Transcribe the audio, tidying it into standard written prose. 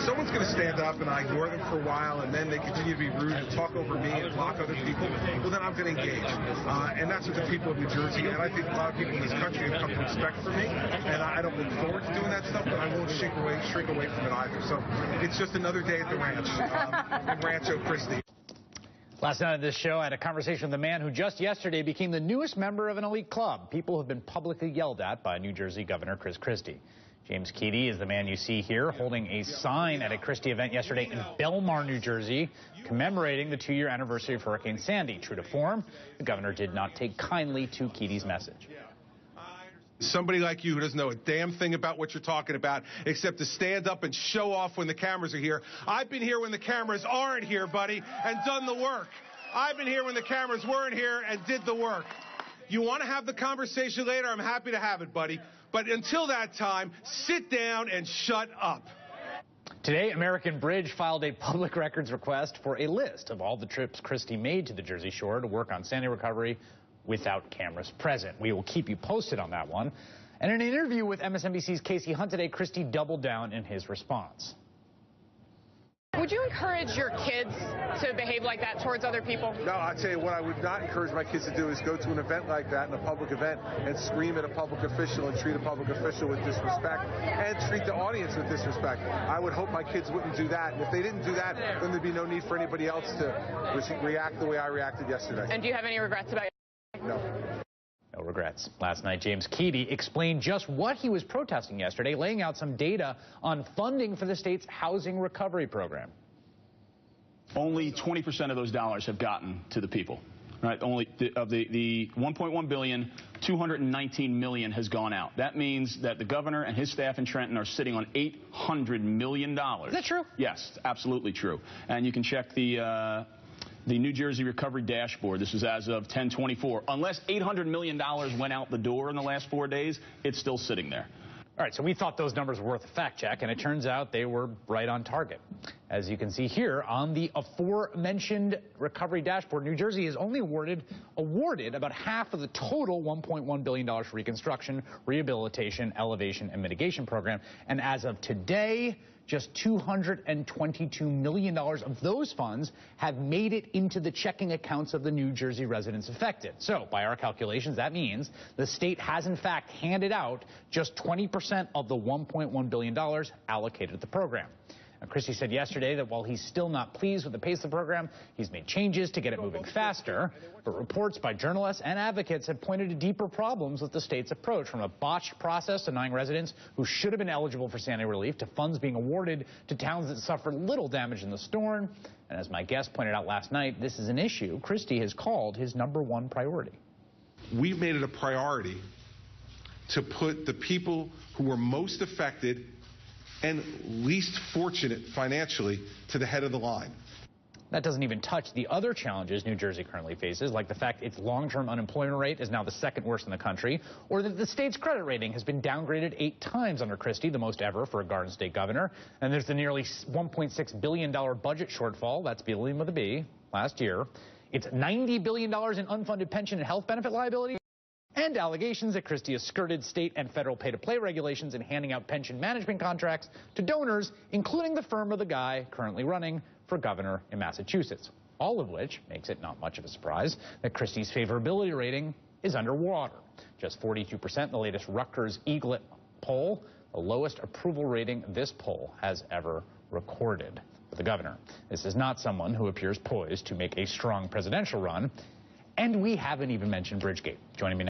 someone's going to stand up and I ignore them for a while and then they continue to be rude and talk over me and block other people, well, then I'm going to engage. And that's what the people of New Jersey, and I think a lot of people in this country have come to expect from me. And I don't look forward to doing that stuff, but I won't shrink away from it either. So it's just another day at the ranch in Rancho Christie. Last night on this show, I had a conversation with a man who just yesterday became the newest member of an elite club. People have been publicly yelled at by New Jersey Governor Christie. James Christie is the man you see here holding a sign at a Christie event yesterday in Belmar, New Jersey, commemorating the 2-year anniversary of Hurricane Sandy. True to form, the governor did not take kindly to Christie's message. Somebody like you who doesn't know a damn thing about what you're talking about except to stand up and show off when the cameras are here. I've been here when the cameras aren't here, buddy, and done the work. I've been here when the cameras weren't here and did the work. You want to have the conversation later? I'm happy to have it, buddy. But until that time, sit down and shut up. Today, American Bridge filed a public records request for a list of all the trips Christie made to the Jersey Shore to work on Sandy recovery without cameras present. We will keep you posted on that one. And in an interview with MSNBC's Casey Hunt today, Christie doubled down in his response. Would you encourage your kids to behave like that towards other people? No, I'll tell you what I would not encourage my kids to do is go to an event like that, in a public event, and scream at a public official and treat a public official with disrespect and treat the audience with disrespect. I would hope my kids wouldn't do that. And if they didn't do that, then there'd be no need for anybody else to react the way I reacted yesterday. And do you have any regrets about it? No. No regrets. Last night, James Christie explained just what he was protesting yesterday, laying out some data on funding for the state's housing recovery program. Only 20% of those dollars have gotten to the people. Right? Only of the 1.1 billion, 219 million has gone out. That means that the governor and his staff in Trenton are sitting on $800 million. Is that true? Yes, absolutely true. And you can check the New Jersey Recovery Dashboard. This is as of 10/24. Unless $800 million went out the door in the last 4 days, it's still sitting there. All right, so we thought those numbers were worth a fact check, and it turns out they were right on target. As you can see here on the aforementioned recovery dashboard, New Jersey has only awarded about half of the total $1.1 billion for reconstruction, rehabilitation, elevation, and mitigation program. And as of today, just $222 million of those funds have made it into the checking accounts of the New Jersey residents affected. So, by our calculations, that means the state has, in fact, handed out just 20% of the $1.1 billion allocated to the program. Now, Christie said yesterday that while he's still not pleased with the pace of the program, he's made changes to get it moving faster. But reports by journalists and advocates have pointed to deeper problems with the state's approach, from a botched process denying residents who should have been eligible for Sandy relief to funds being awarded to towns that suffered little damage in the storm. And as my guest pointed out last night, this is an issue Christie has called his #1 priority. We've made it a priority to put the people who were most affected and least fortunate financially to the head of the line. That doesn't even touch the other challenges New Jersey currently faces, like the fact its long-term unemployment rate is now the second worst in the country, or that the state's credit rating has been downgraded 8 times under Christie, the most ever for a Garden State governor. And there's the nearly $1.6 billion budget shortfall, that's beginning with a B, last year. It's $90 billion in unfunded pension and health benefit liability, and allegations that Christie has skirted state and federal pay-to-play regulations in handing out pension management contracts to donors, including the firm of the guy currently running for governor in Massachusetts. All of which makes it not much of a surprise that Christie's favorability rating is underwater. Just 42% in the latest Rutgers Eaglet poll, the lowest approval rating this poll has ever recorded for the governor. This is not someone who appears poised to make a strong presidential run. And we haven't even mentioned Bridgegate. Joining me now.